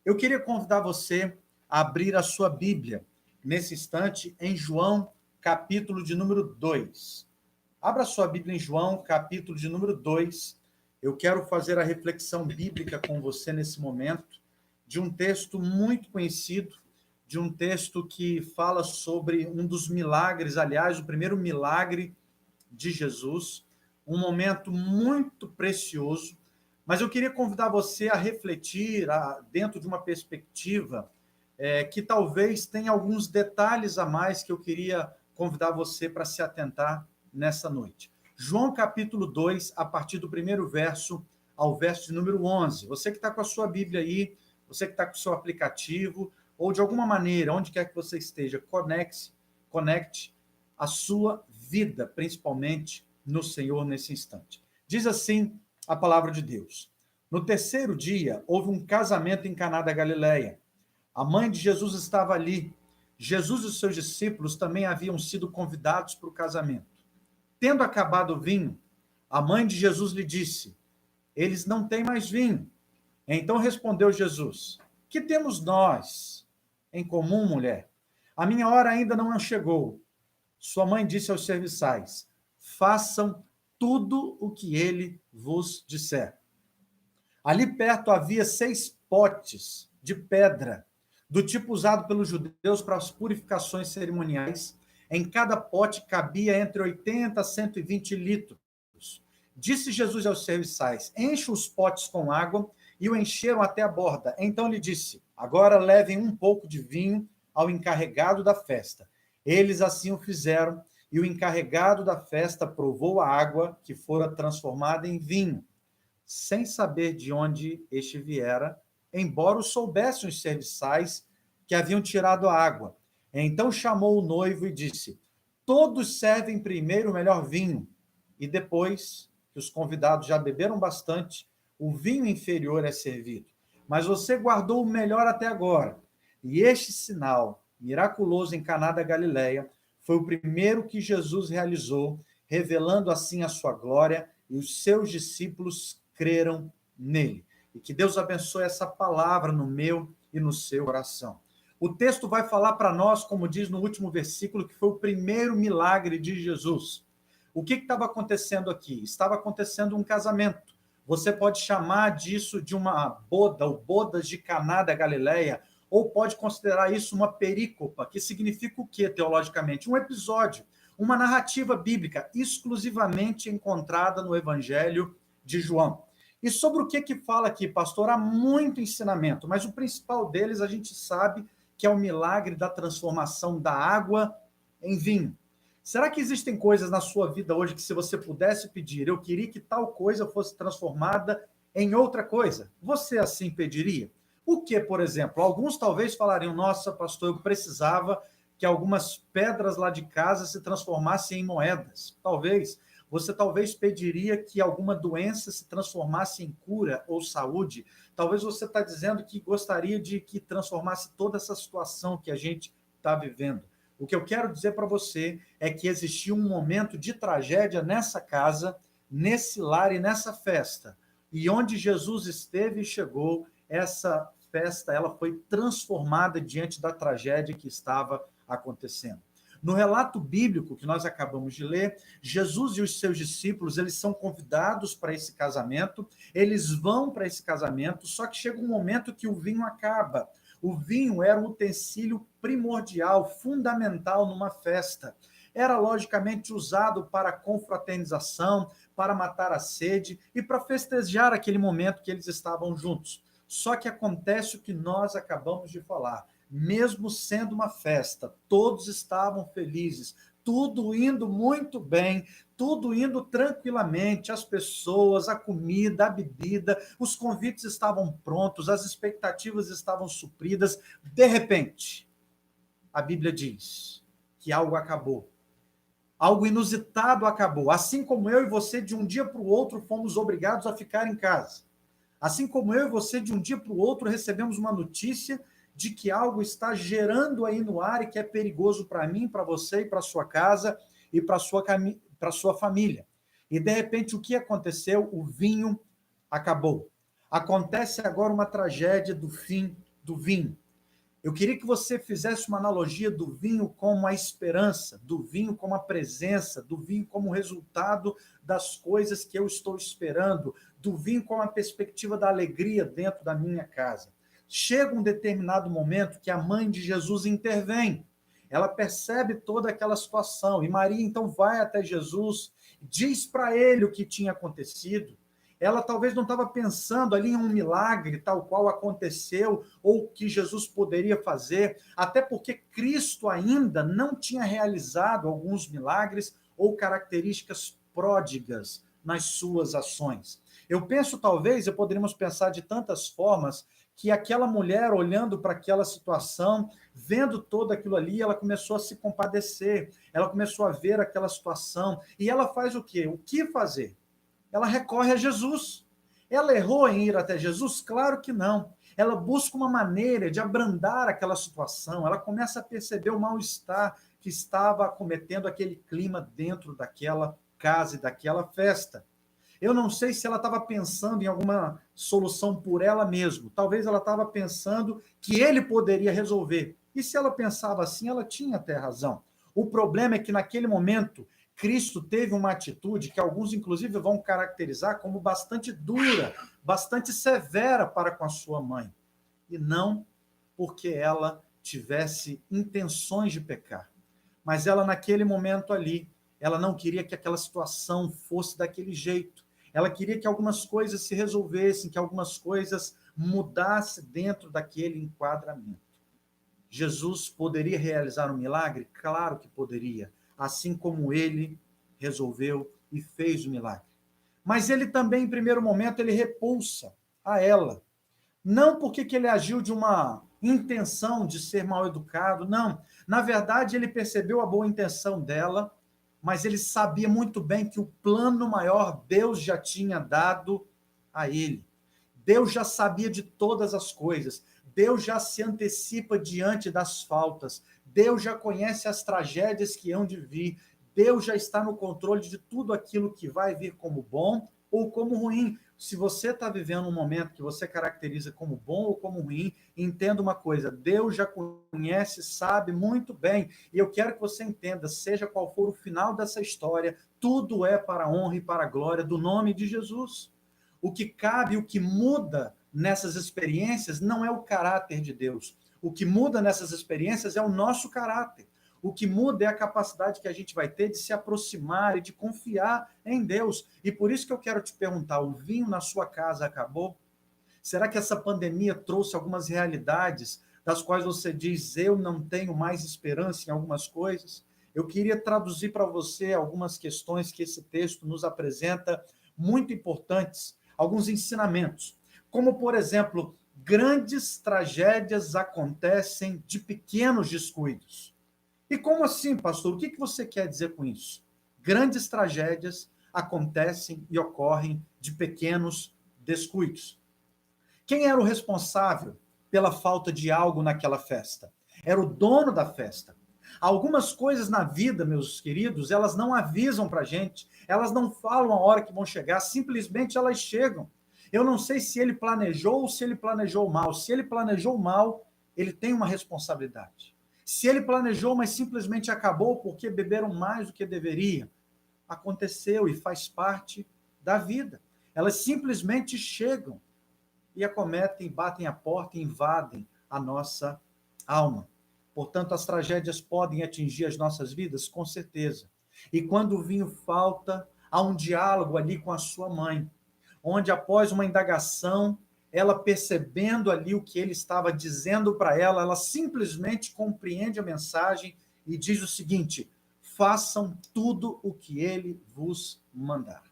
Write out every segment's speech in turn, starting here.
Eu queria convidar você a abrir a sua Bíblia, nesse instante, em João, capítulo de número 2. Abra a sua Bíblia em João, capítulo de número 2. Eu quero fazer a reflexão bíblica com você nesse momento, de um texto muito conhecido, de um texto que fala sobre um dos milagres, aliás, o primeiro milagre de Jesus, um momento muito precioso, mas eu queria convidar você a refletir dentro de uma perspectiva que talvez tenha alguns detalhes a mais que eu queria convidar você para se atentar nessa noite. João capítulo 2, a partir do primeiro verso ao verso de número 11. Você que está com a sua Bíblia aí, você que está com o seu aplicativo, ou de alguma maneira, onde quer que você esteja, conecte a sua vida, principalmente no Senhor nesse instante. Diz assim a palavra de Deus. No terceiro dia, houve um casamento em Caná da Galileia. A mãe de Jesus estava ali. Jesus e os seus discípulos também haviam sido convidados para o casamento. Tendo acabado o vinho, a mãe de Jesus lhe disse: eles não têm mais vinho. Então respondeu Jesus: que temos nós em comum, mulher? A minha hora ainda não chegou. Sua mãe disse aos serviçais: façam tudo o que ele vos disser. Ali perto havia 6 potes de pedra, do tipo usado pelos judeus para as purificações cerimoniais. Em cada pote cabia entre 80 a 120 litros. Disse Jesus aos serviçais: enche os potes com água, e o encheram até a borda. Então lhe disse: agora levem um pouco de vinho ao encarregado da festa. Eles assim o fizeram, e o encarregado da festa provou a água que fora transformada em vinho, sem saber de onde este viera, embora o soubessem os serviçais que haviam tirado a água. Então chamou o noivo e disse: todos servem primeiro o melhor vinho, e depois que os convidados já beberam bastante, o vinho inferior é servido. Mas você guardou o melhor até agora. E este sinal miraculoso em Caná da Galileia foi o primeiro que Jesus realizou, revelando assim a sua glória, e os seus discípulos creram nele. E que Deus abençoe essa palavra no meu e no seu coração. O texto vai falar para nós, como diz no último versículo, que foi o primeiro milagre de Jesus. O que estava acontecendo aqui? Estava acontecendo um casamento. Você pode chamar disso de uma boda, ou bodas de Caná da Galileia, ou pode considerar isso uma perícopa, que significa o quê, teologicamente? Um episódio, uma narrativa bíblica exclusivamente encontrada no Evangelho de João. E sobre o que fala aqui, pastor? Há muito ensinamento, mas o principal deles a gente sabe que é o milagre da transformação da água em vinho. Será que existem coisas na sua vida hoje que, se você pudesse pedir, eu queria que tal coisa fosse transformada em outra coisa, você assim pediria? O que, por exemplo? Alguns talvez falariam: nossa, pastor, eu precisava que algumas pedras lá de casa se transformassem em moedas. Talvez. Você talvez pediria que alguma doença se transformasse em cura ou saúde. Talvez você está dizendo que gostaria de que transformasse toda essa situação que a gente está vivendo. O que eu quero dizer para você é que existia um momento de tragédia nessa casa, nesse lar e nessa festa. E onde Jesus esteve e chegou, essa festa ela foi transformada diante da tragédia que estava acontecendo. No relato bíblico que nós acabamos de ler, Jesus e os seus discípulos, eles são convidados para esse casamento, eles vão para esse casamento, só que chega um momento que o vinho acaba. O vinho era um utensílio primordial, fundamental numa festa. Era logicamente usado para confraternização, para matar a sede e para festejar aquele momento que eles estavam juntos. Só que acontece o que nós acabamos de falar. Mesmo sendo uma festa, todos estavam felizes, tudo indo muito bem, tudo indo tranquilamente, as pessoas, a comida, a bebida, os convites estavam prontos, as expectativas estavam supridas. De repente, a Bíblia diz que algo acabou. Algo inusitado acabou. Assim como eu e você, de um dia para o outro, fomos obrigados a ficar em casa. Assim como eu e você, de um dia para o outro, recebemos uma notícia de que algo está gerando aí no ar e que é perigoso para mim, para você e para sua casa e para sua família. E, de repente, o que aconteceu? O vinho acabou. Acontece agora uma tragédia do fim do vinho. Eu queria que você fizesse uma analogia do vinho como a esperança, do vinho como a presença, do vinho como o resultado das coisas que eu estou esperando, do vinho como a perspectiva da alegria dentro da minha casa. Chega um determinado momento que a mãe de Jesus intervém. Ela percebe toda aquela situação e Maria então vai até Jesus, diz para ele o que tinha acontecido. Ela talvez não estava pensando ali em um milagre tal qual aconteceu ou que Jesus poderia fazer, até porque Cristo ainda não tinha realizado alguns milagres ou características pródigas nas suas ações. Eu penso, talvez, poderíamos pensar de tantas formas, que aquela mulher, olhando para aquela situação, vendo tudo aquilo ali, ela começou a se compadecer, ela começou a ver aquela situação, e ela faz o quê? O que fazer? Ela recorre a Jesus. Ela errou em ir até Jesus? Claro que não. Ela busca uma maneira de abrandar aquela situação, ela começa a perceber o mal-estar que estava acometendo aquele clima dentro daquela casa e daquela festa. Eu não sei se ela estava pensando em alguma solução por ela mesma. Talvez ela estava pensando que ele poderia resolver. E se ela pensava assim, ela tinha até razão. O problema é que naquele momento Cristo teve uma atitude que alguns, inclusive, vão caracterizar como bastante dura, bastante severa para com a sua mãe. E não porque ela tivesse intenções de pecar. Mas ela, naquele momento ali, ela não queria que aquela situação fosse daquele jeito. Ela queria que algumas coisas se resolvessem, que algumas coisas mudassem dentro daquele enquadramento. Jesus poderia realizar um milagre? Claro que poderia, assim como ele resolveu e fez o milagre. Mas ele também, em primeiro momento, ele repulsa a ela. Não porque que ele agiu de uma intenção de ser mal educado, não. Na verdade, ele percebeu a boa intenção dela, mas ele sabia muito bem que o plano maior Deus já tinha dado a ele. Deus já sabia de todas as coisas. Deus já se antecipa diante das faltas. Deus já conhece as tragédias que hão de vir. Deus já está no controle de tudo aquilo que vai vir como bom ou como ruim. Se você está vivendo um momento que você caracteriza como bom ou como ruim, entenda uma coisa: Deus já conhece, sabe muito bem. E eu quero que você entenda, seja qual for o final dessa história, tudo é para a honra e para a glória do nome de Jesus. O que cabe, o que muda nessas experiências não é o caráter de Deus. O que muda nessas experiências é o nosso caráter. O que muda é a capacidade que a gente vai ter de se aproximar e de confiar em Deus. E por isso que eu quero te perguntar: o vinho na sua casa acabou? Será que essa pandemia trouxe algumas realidades das quais você diz: eu não tenho mais esperança em algumas coisas? Eu queria traduzir para você algumas questões que esse texto nos apresenta, muito importantes, alguns ensinamentos. Como, por exemplo, grandes tragédias acontecem de pequenos descuidos. E como assim, pastor? O que você quer dizer com isso? Grandes tragédias acontecem e ocorrem de pequenos descuidos. Quem era o responsável pela falta de algo naquela festa? Era o dono da festa. Algumas coisas na vida, meus queridos, elas não avisam para a gente, elas não falam a hora que vão chegar, simplesmente elas chegam. Eu não sei se ele planejou ou se ele planejou mal. Se ele planejou mal, ele tem uma responsabilidade. Se ele planejou, mas simplesmente acabou porque beberam mais do que deveria, aconteceu e faz parte da vida. Elas simplesmente chegam e acometem, batem a porta e invadem a nossa alma. Portanto, as tragédias podem atingir as nossas vidas? Com certeza. E quando o vinho falta, há um diálogo ali com a sua mãe, onde após uma indagação, ela percebendo ali o que ele estava dizendo para ela, ela simplesmente compreende a mensagem e diz o seguinte: façam tudo o que ele vos mandar.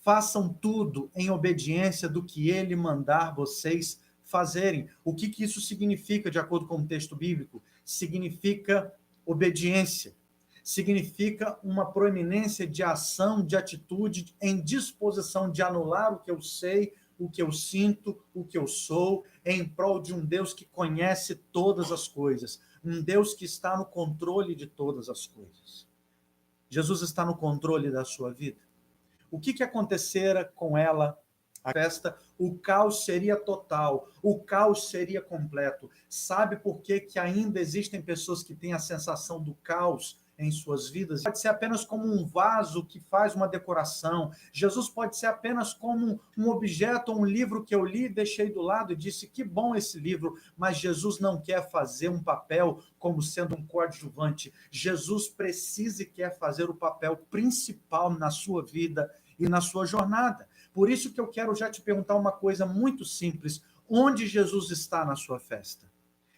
Façam tudo em obediência do que ele mandar vocês fazerem. O que isso significa, de acordo com o texto bíblico? Significa obediência. Significa uma proeminência de ação, de atitude, em disposição de anular o que eu sei, o que eu sinto, o que eu sou, em prol de um Deus que conhece todas as coisas, um Deus que está no controle de todas as coisas. Jesus está no controle da sua vida. O que acontecera com ela a festa, o caos seria total, o caos seria completo. Sabe por que que ainda existem pessoas que têm a sensação do caos em suas vidas? Pode ser apenas como um vaso que faz uma decoração. Jesus pode ser apenas como um objeto, um livro que eu li, deixei do lado e disse, que bom esse livro, mas Jesus não quer fazer um papel como sendo um coadjuvante. Jesus precisa e quer fazer o papel principal na sua vida e na sua jornada. Por isso que eu quero já te perguntar uma coisa muito simples. Onde Jesus está na sua festa?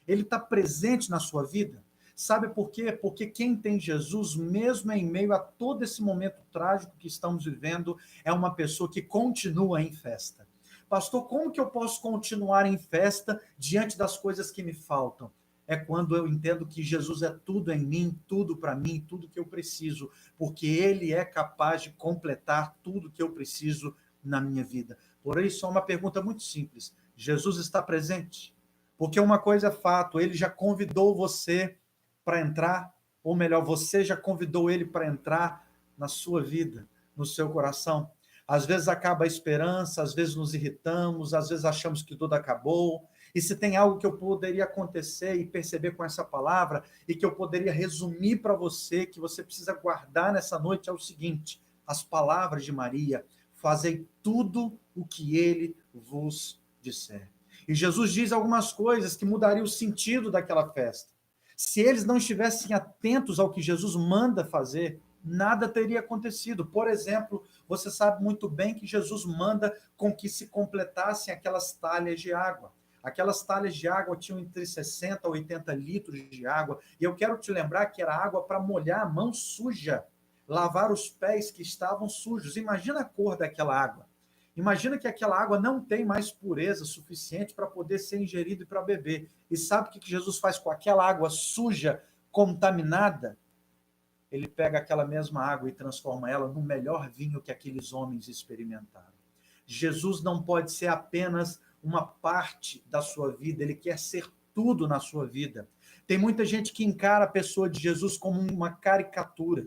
Ele está presente na sua vida? Sabe por quê? Porque quem tem Jesus, mesmo em meio a todo esse momento trágico que estamos vivendo, é uma pessoa que continua em festa. Pastor, como que eu posso continuar em festa diante das coisas que me faltam? É quando eu entendo que Jesus é tudo em mim, tudo para mim, tudo que eu preciso, porque Ele é capaz de completar tudo que eu preciso na minha vida. Por isso, é uma pergunta muito simples. Jesus está presente? Porque uma coisa é fato, Ele já convidou você para entrar, ou melhor, você já convidou Ele para entrar na sua vida, no seu coração. Às vezes acaba a esperança, às vezes nos irritamos, às vezes achamos que tudo acabou. E se tem algo que eu poderia acontecer e perceber com essa palavra, e que eu poderia resumir para você, que você precisa guardar nessa noite, é o seguinte: as palavras de Maria, fazei tudo o que ele vos disser. E Jesus diz algumas coisas que mudariam o sentido daquela festa. Se eles não estivessem atentos ao que Jesus manda fazer, nada teria acontecido. Por exemplo, você sabe muito bem que Jesus manda com que se completassem aquelas talhas de água. Aquelas talhas de água tinham entre 60 a 80 litros de água. E eu quero te lembrar que era água para molhar a mão suja, lavar os pés que estavam sujos. Imagina a cor daquela água. Imagina que aquela água não tem mais pureza suficiente para poder ser ingerida e para beber. E sabe o que Jesus faz com aquela água suja, contaminada? Ele pega aquela mesma água e transforma ela no melhor vinho que aqueles homens experimentaram. Jesus não pode ser apenas uma parte da sua vida, ele quer ser tudo na sua vida. Tem muita gente que encara a pessoa de Jesus como uma caricatura,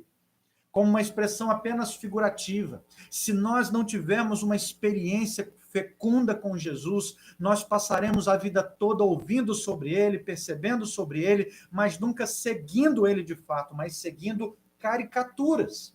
como uma expressão apenas figurativa. Se nós não tivermos uma experiência fecunda com Jesus, nós passaremos a vida toda ouvindo sobre ele, percebendo sobre ele, mas nunca seguindo ele de fato, mas seguindo caricaturas.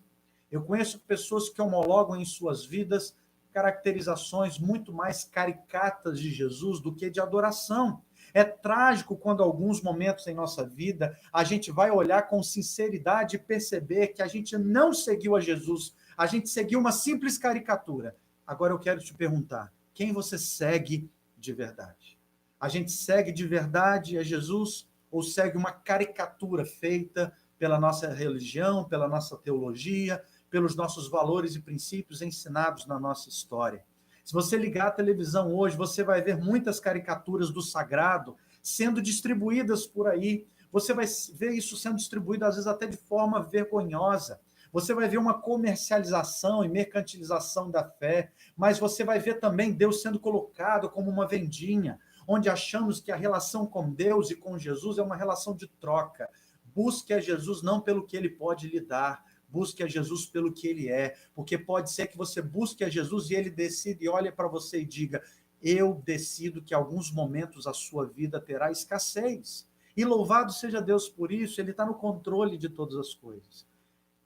Eu conheço pessoas que homologam em suas vidas caracterizações muito mais caricatas de Jesus do que de adoração. É trágico quando, alguns momentos em nossa vida, a gente vai olhar com sinceridade e perceber que a gente não seguiu a Jesus, a gente seguiu uma simples caricatura. Agora eu quero te perguntar, quem você segue de verdade? A gente segue de verdade a Jesus ou segue uma caricatura feita pela nossa religião, pela nossa teologia, pelos nossos valores e princípios ensinados na nossa história? Se você ligar a televisão hoje, você vai ver muitas caricaturas do sagrado sendo distribuídas por aí. Você vai ver isso sendo distribuído, às vezes, até de forma vergonhosa. Você vai ver uma comercialização e mercantilização da fé, mas você vai ver também Deus sendo colocado como uma vendinha, onde achamos que a relação com Deus e com Jesus é uma relação de troca. Busque a Jesus não pelo que ele pode lhe dar, busque a Jesus pelo que ele é, porque pode ser que você busque a Jesus e ele decida e olhe para você e diga: eu decido que em alguns momentos a sua vida terá escassez. E louvado seja Deus por isso, ele está no controle de todas as coisas.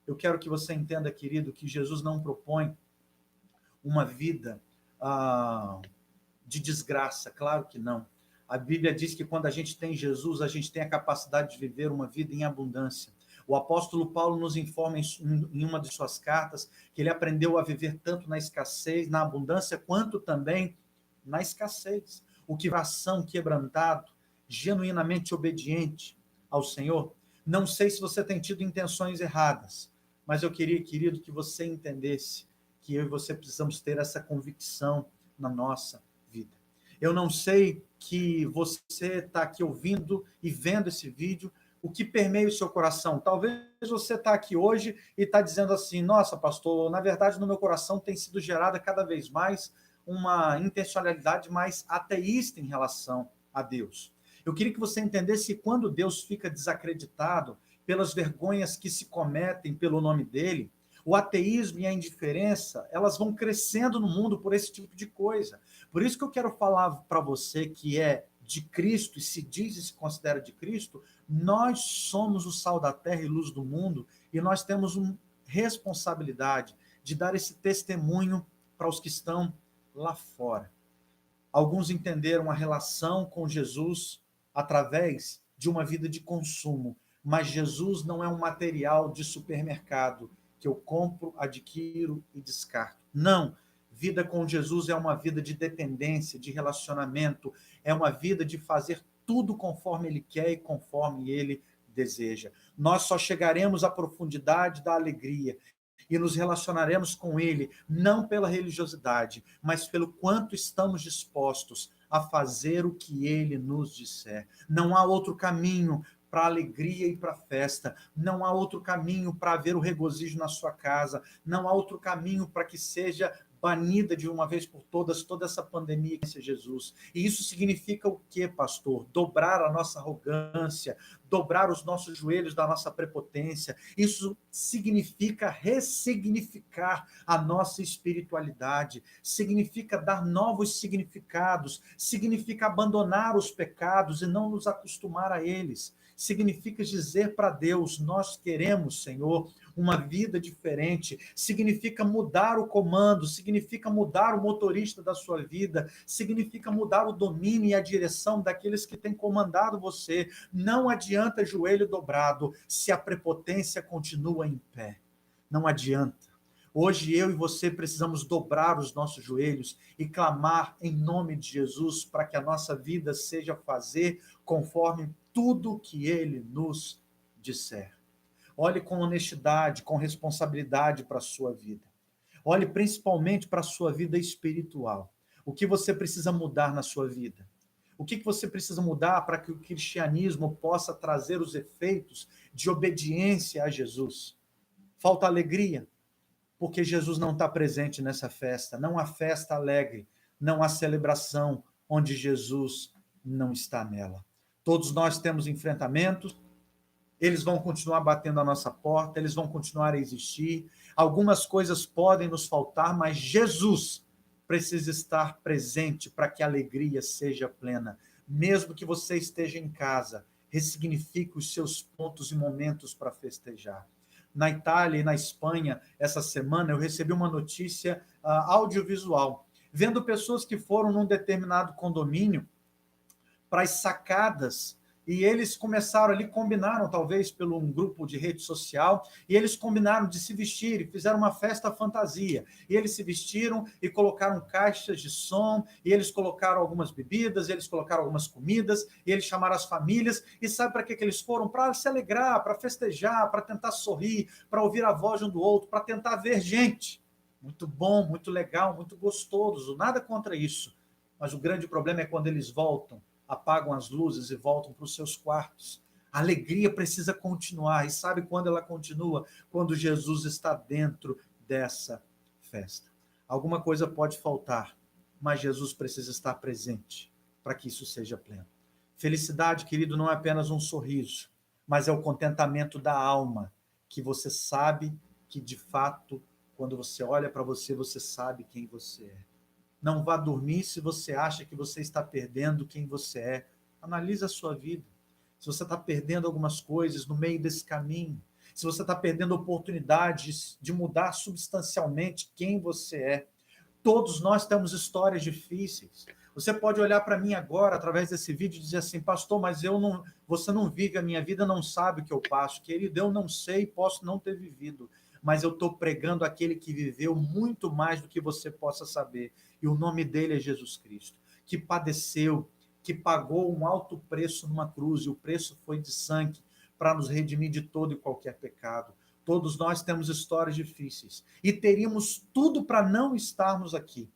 Eu quero que você entenda, querido, que Jesus não propõe uma vida de desgraça, claro que não. A Bíblia diz que quando a gente tem Jesus, a gente tem a capacidade de viver uma vida em abundância. O apóstolo Paulo nos informa em uma de suas cartas que ele aprendeu a viver tanto na escassez, na abundância, quanto também na escassez. O coração quebrantado, genuinamente obediente ao Senhor. Não sei se você tem tido intenções erradas, mas eu queria, querido, que você entendesse que eu e você precisamos ter essa convicção na nossa vida. Eu não sei que você está aqui ouvindo e vendo esse vídeo, o que permeia o seu coração. Talvez você está aqui hoje e está dizendo assim: nossa, pastor, na verdade no meu coração tem sido gerada cada vez mais uma intencionalidade mais ateísta em relação a Deus. Eu queria que você entendesse que quando Deus fica desacreditado pelas vergonhas que se cometem pelo nome dele, O ateísmo e a indiferença, elas vão crescendo no mundo por esse tipo de coisa. Por isso que eu quero falar para você que é de Cristo e se diz e se considera de Cristo, nós somos o sal da terra e luz do mundo e nós temos uma responsabilidade de dar esse testemunho para os que estão lá fora. Alguns entenderam a relação com Jesus através de uma vida de consumo, mas Jesus não é um material de supermercado que eu compro, adquiro e descarto. Não. Vida com Jesus é uma vida de dependência, de relacionamento, é uma vida de fazer tudo conforme Ele quer e conforme Ele deseja. Nós só chegaremos à profundidade da alegria e nos relacionaremos com Ele, não pela religiosidade, mas pelo quanto estamos dispostos a fazer o que Ele nos disser. Não há outro caminho para a alegria e para a festa, não há outro caminho para ver o regozijo na sua casa, não há outro caminho para que seja banida de uma vez por todas toda essa pandemia que é Jesus. E isso significa o quê, pastor? Dobrar a nossa arrogância, dobrar os nossos joelhos da nossa prepotência. Isso significa ressignificar a nossa espiritualidade, significa dar novos significados, significa abandonar os pecados e não nos acostumar a eles. Significa dizer para Deus, nós queremos, Senhor, uma vida diferente, significa mudar o comando, significa mudar o motorista da sua vida, significa mudar o domínio e a direção daqueles que têm comandado você. Não adianta joelho dobrado se a prepotência continua em pé. Não adianta. Hoje eu e você precisamos dobrar os nossos joelhos e clamar em nome de Jesus para que a nossa vida seja fazer conforme tudo que Ele nos disser. Olhe com honestidade, com responsabilidade para a sua vida. Olhe principalmente para a sua vida espiritual. O que você precisa mudar na sua vida? O que você precisa mudar para que o cristianismo possa trazer os efeitos de obediência a Jesus? Falta alegria, porque Jesus não está presente nessa festa. Não há festa alegre, não há celebração onde Jesus não está nela. Todos nós temos enfrentamentos, eles vão continuar batendo a nossa porta, eles vão continuar a existir. Algumas coisas podem nos faltar, mas Jesus precisa estar presente para que a alegria seja plena. Mesmo que você esteja em casa, ressignifique os seus pontos e momentos para festejar. Na Itália e na Espanha, essa semana, eu recebi uma notícia audiovisual, vendo pessoas que foram num determinado condomínio para as sacadas, e eles começaram ali, combinaram, talvez pelo um grupo de rede social, e eles combinaram de se vestir e fizeram uma festa fantasia. E eles se vestiram e colocaram caixas de som, e eles colocaram algumas bebidas, e eles colocaram algumas comidas, e eles chamaram as famílias, e sabe para que eles foram? Para se alegrar, para festejar, para tentar sorrir, para ouvir a voz um do outro, para tentar ver gente. Muito bom, muito legal, muito gostoso, nada contra isso. Mas o grande problema é quando eles voltam, apagam as luzes e voltam para os seus quartos. A alegria precisa continuar. E sabe quando ela continua? Quando Jesus está dentro dessa festa. Alguma coisa pode faltar, mas Jesus precisa estar presente para que isso seja pleno. Felicidade, querido, não é apenas um sorriso, mas é o contentamento da alma, que você sabe que, de fato, quando você olha para você, você sabe quem você é. Não vá dormir se você acha que você está perdendo quem você é. Analise a sua vida. Se você está perdendo algumas coisas no meio desse caminho, se você está perdendo oportunidades de mudar substancialmente quem você é. Todos nós temos histórias difíceis. Você pode olhar para mim agora, através desse vídeo, e dizer assim, pastor, mas você não vive a minha vida, não sabe o que eu passo. Querido, eu não sei, posso não ter vivido, mas eu estou pregando aquele que viveu muito mais do que você possa saber. E o nome dele é Jesus Cristo, que padeceu, que pagou um alto preço numa cruz, e o preço foi de sangue para nos redimir de todo e qualquer pecado. Todos nós temos histórias difíceis e teríamos tudo para não estarmos aqui.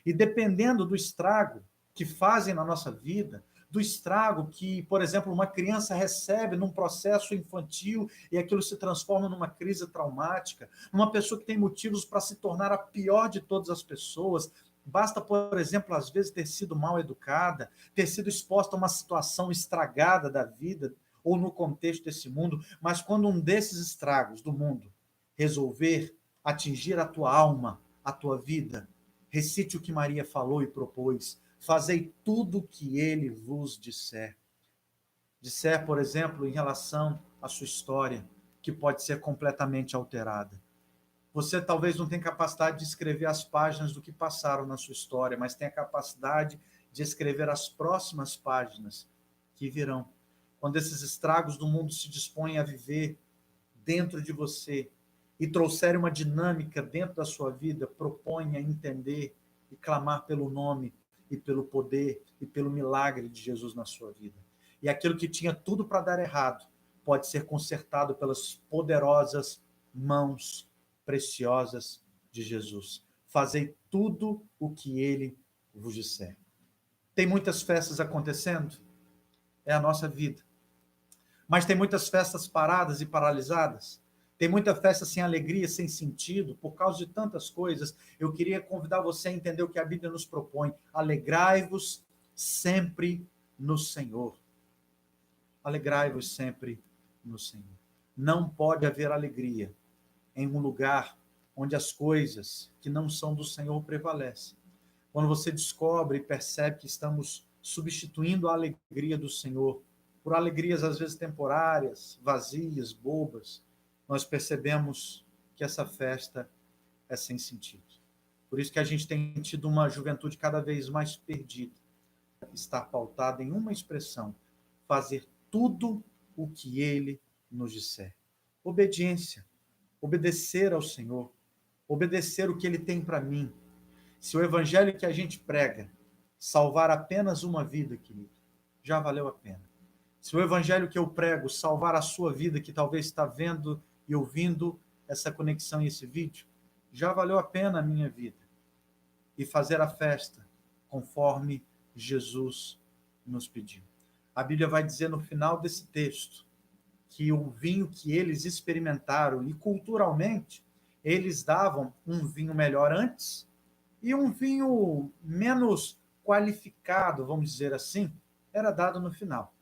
E dependendo do estrago que fazem na nossa vida, do estrago que, por exemplo, uma criança recebe num processo infantil e aquilo se transforma numa crise traumática, uma pessoa que tem motivos para se tornar a pior de todas as pessoas, basta, por exemplo, às vezes ter sido mal educada, ter sido exposta a uma situação estragada da vida, ou no contexto desse mundo, mas quando um desses estragos do mundo resolver atingir a tua alma, a tua vida, recite o que Maria falou e propôs. Fazei tudo o que ele vos disser. Disser, por exemplo, em relação à sua história, que pode ser completamente alterada. Você talvez não tenha capacidade de escrever as páginas do que passaram na sua história, mas tem a capacidade de escrever as próximas páginas que virão. Quando esses estragos do mundo se dispõem a viver dentro de você e trouxerem uma dinâmica dentro da sua vida, proponha entender e clamar pelo nome e pelo poder e pelo milagre de Jesus na sua vida. E aquilo que tinha tudo para dar errado pode ser consertado pelas poderosas mãos preciosas de Jesus. Fazei tudo o que ele vos disser. Tem muitas festas acontecendo? É a nossa vida. Mas tem muitas festas paradas e paralisadas. Tem muita festa sem alegria, sem sentido, por causa de tantas coisas. Eu queria convidar você a entender o que a Bíblia nos propõe. Alegrai-vos sempre no Senhor. Alegrai-vos sempre no Senhor. Não pode haver alegria em um lugar onde as coisas que não são do Senhor prevalecem. Quando você descobre e percebe que estamos substituindo a alegria do Senhor por alegrias às vezes temporárias, vazias, bobas, nós percebemos que essa festa é sem sentido. Por isso que a gente tem tido uma juventude cada vez mais perdida. Está pautada em uma expressão: fazer tudo o que ele nos disser. Obediência, obedecer ao Senhor, obedecer o que ele tem para mim. Se o evangelho que a gente prega salvar apenas uma vida, querido, já valeu a pena. Se o evangelho que eu prego salvar a sua vida, que talvez está vendo e ouvindo essa conexão e esse vídeo, já valeu a pena a minha vida. E fazer a festa conforme Jesus nos pediu. A Bíblia vai dizer no final desse texto que o vinho que eles experimentaram, e culturalmente, eles davam um vinho melhor antes e um vinho menos qualificado, vamos dizer assim, era dado no final.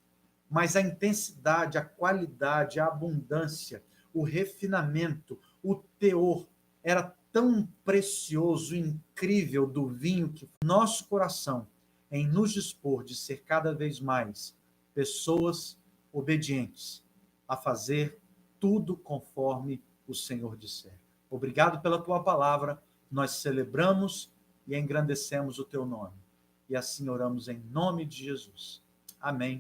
Mas a intensidade, a qualidade, a abundância, o refinamento, o teor era tão precioso e incrível do vinho que nosso coração, em nos dispor de ser cada vez mais pessoas obedientes a fazer tudo conforme o Senhor disser. Obrigado pela tua palavra, nós celebramos e engrandecemos o teu nome. E assim oramos em nome de Jesus. Amém.